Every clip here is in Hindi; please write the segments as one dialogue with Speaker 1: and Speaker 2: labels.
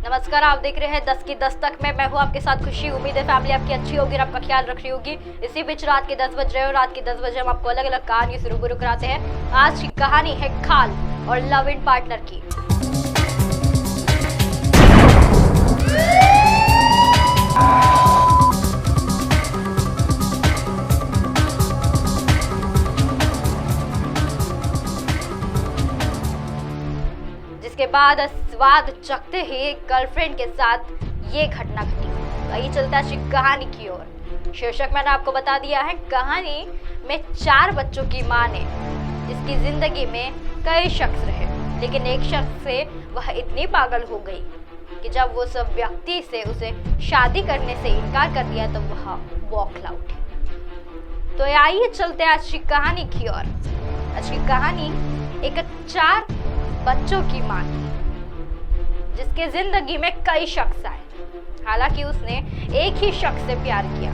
Speaker 1: नमस्कार, आप देख रहे हैं 10 की दस्तक में। मैं हूं आपके साथ खुशी। उम्मीद है फैमिली आपकी अच्छी होगी और आपका ख्याल रख रही होगी। इसी बीच रात के 10 बज रहे हो। रात के 10 बजे हम आपको अलग अलग कहानी से रूबरू कराते हैं। आज की कहानी है खाल और लव इन पार्टनर की। जिसके बाद स्वाद चखते ही गर्लफ्रेंड के साथ ये घटना घटी। वही चलता है कहानी की ओर। शीर्षक मैंने आपको बता दिया है। कहानी में 4 बच्चों की मां ने जिसकी जिंदगी में कई शख्स रहे, लेकिन एक शख्स से वह इतनी पागल हो गई कि जब वो सब व्यक्ति से उसे शादी करने से इनकार कर दिया तो वह बौखला उठी। तो आइए चलते हैं आज की कहानी की ओर। आज की कहानी एक 4 बच्चों की मां की, जिसके जिंदगी में कई शख्स आए। हालांकि उसने एक ही शख्स से प्यार किया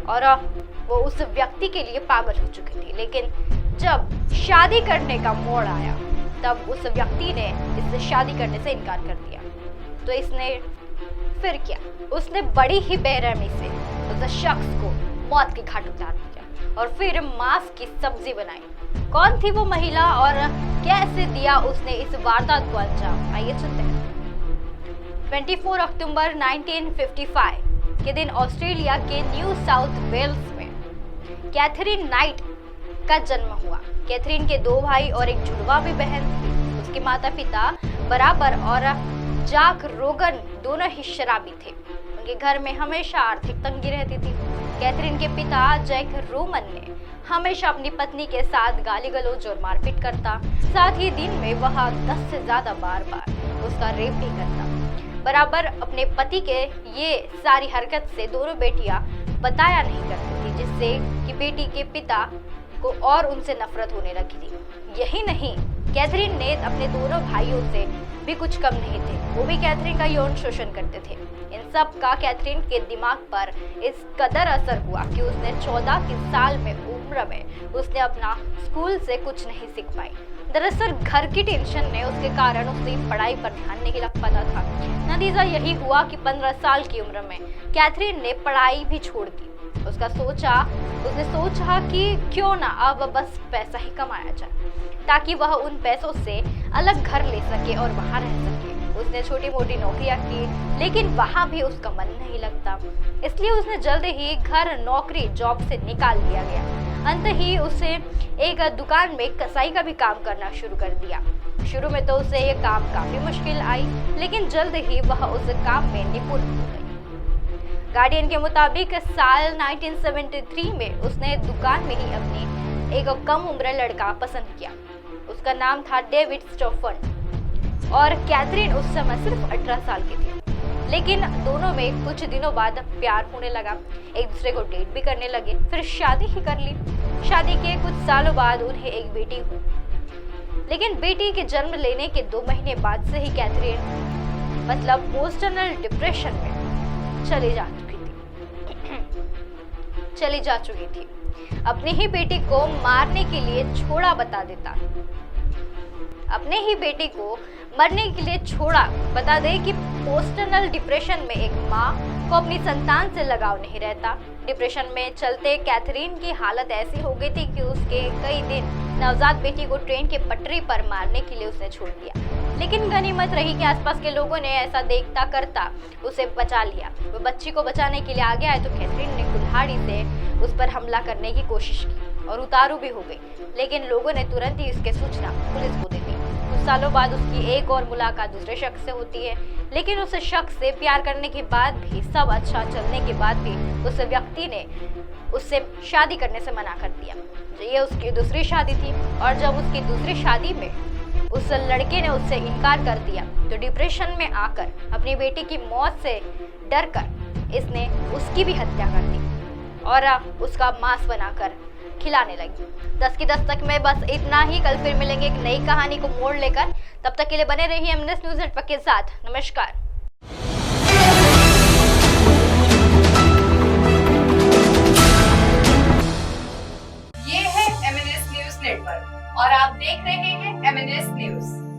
Speaker 1: और वो उस व्यक्ति के लिए पागल हो चुकी थी, लेकिन जब शादी करने का मोड़ आया तब उस व्यक्ति ने इससे शादी करने से इनकार कर दिया। तो इसने फिर क्या, उसने बड़ी ही बेरहमी से उस शख्स को मौत के घाट उतार दिया और फिर मांस की सब्जी बनाई। कौन थी वो महिला और कैसे दिया उसने इस वारदात को अंजाम, आइए सुनते हैं। 24 अक्टूबर 1955 के दिन ऑस्ट्रेलिया के न्यू साउथ वेल्स में कैथरीन नाइट का जन्म हुआ। कैथरीन के 2 भाई और एक जुड़वा भी बहन थी। उसके माता पिता बराबर और जाक रोगन दोनों ही शराबी थे। उनके घर में हमेशा आर्थिक तंगी रहती थी। कैथरीन के पिता जैक रोमन ने हमेशा अपनी पत्नी के साथ गाली गलौज और मारपीट करता। साथ ही दिन में वह 10 से ज्यादा बार उसका रेप भी करता। बराबर अपने पति के ये सारी हरकत से दोनों बेटियां बताया नहीं करती थी, जिससे कि बेटी के पिता को और उनसे नफरत होने लगी थी। यही नहीं, कैथरीन ने अपने दोनों भाइयों से भी कुछ कम नहीं थे। वो भी कैथरीन का यौन शोषण करते थे। इन सब का कैथरीन के दिमाग पर इस कदर असर हुआ कि उसने 14 की साल में उम्र में उसने अपना स्कूल से कुछ नहीं सीख पाई। दरअसल घर की टेंशन ने उसके कारण उसकी पढ़ाई पर ध्यान नहीं लग पाता था। नतीजा यही हुआ कि 15 साल की उम्र में कैथरीन ने पढ़ाई भी छोड़ दी। उसने सोचा कि क्यों ना अब बस पैसा ही कमाया जाए ताकि वह उन पैसों से अलग घर ले सके और वहां रह सके। उसने छोटी मोटी नौकरियां की, लेकिन वहां भी उसका मन नहीं लगता, इसलिए उसने जल्द ही घर नौकरी जॉब से निकाल दिया गया। अंत ही उसे एक दुकान में कसाई का भी काम करना शुरू कर दिया। शुरू में तो उसे ये काम काफी मुश्किल आई, लेकिन जल्द ही वह उस काम में निपुण हो गई। गार्डियन के मुताबिक साल 1973 में उसने दुकान में ही अपनी एक कम उम्र लड़का पसंद किया। उसका नाम था डेविड स्टोफन और कैथरीन उस समय सिर्फ 18 साल की थी। लेकिन दोनों में कुछ दिनों बाद प्यार होने लगा, एक दूसरे को डेट भी करने लगे, फिर शादी ही कर ली। शादी के कुछ सालों बाद उन्हें एक बेटी हुई, लेकिन बेटी के जन्म लेने के 2 महीने बाद से ही कैथरीन मतलब पोस्टनल डिप्रेशन में चली जा चुकी थी। अपनी ही बेटी को मारने के लिए छोड़ा बता देता। अपने ही बेटी को मरने के लिए छोड़ा बता दे कि पोस्टनल डिप्रेशन में एक माँ को अपनी संतान से लगाव नहीं रहता। डिप्रेशन में चलते कैथरीन की हालत ऐसी हो गई थी कि उसके कई दिन नवजात बेटी को ट्रेन के पटरी पर मारने के लिए उसने छोड़ दिया। लेकिन गनीमत रही कि आसपास के लोगों ने ऐसा देखता करता उसे बचा लिया। वो बच्ची को बचाने के लिए आगे आए तो कैथरीन ने कुल्हाड़ी से उस पर हमला करने की कोशिश की और उतारू भी हो गई, लेकिन लोगों ने तुरंत ही इसकी सूचना पुलिस को दे दी। कुछ सालों बाद उसकी एक और मुलाकात दूसरे शख्स से होती है, लेकिन उस शख्स से प्यार करने के बाद भी, सब अच्छा चलने के बाद भी उस व्यक्ति ने उससे शादी करने से मना कर दिया। ये उसकी दूसरी शादी थी और जब उसकी दूसरी शादी में उस लड़के ने उससे इनकार कर दिया तो डिप्रेशन में आकर अपनी बेटी की मौत से डरकर इसने उसकी भी हत्या कर दी और उसका मांस बनाकर खिलाने लगी। 10 की दस्तक में बस इतना ही। कल फिर मिलेंगे एक नई कहानी को मोड़ लेकर। तब तक के लिए बने रहिए एमएनएस न्यूज़ नेटवर्क के साथ। नमस्कार।
Speaker 2: ये है एमएनएस न्यूज़ नेटवर्क और आप देख रहे हैं एमएनएस न्यूज़।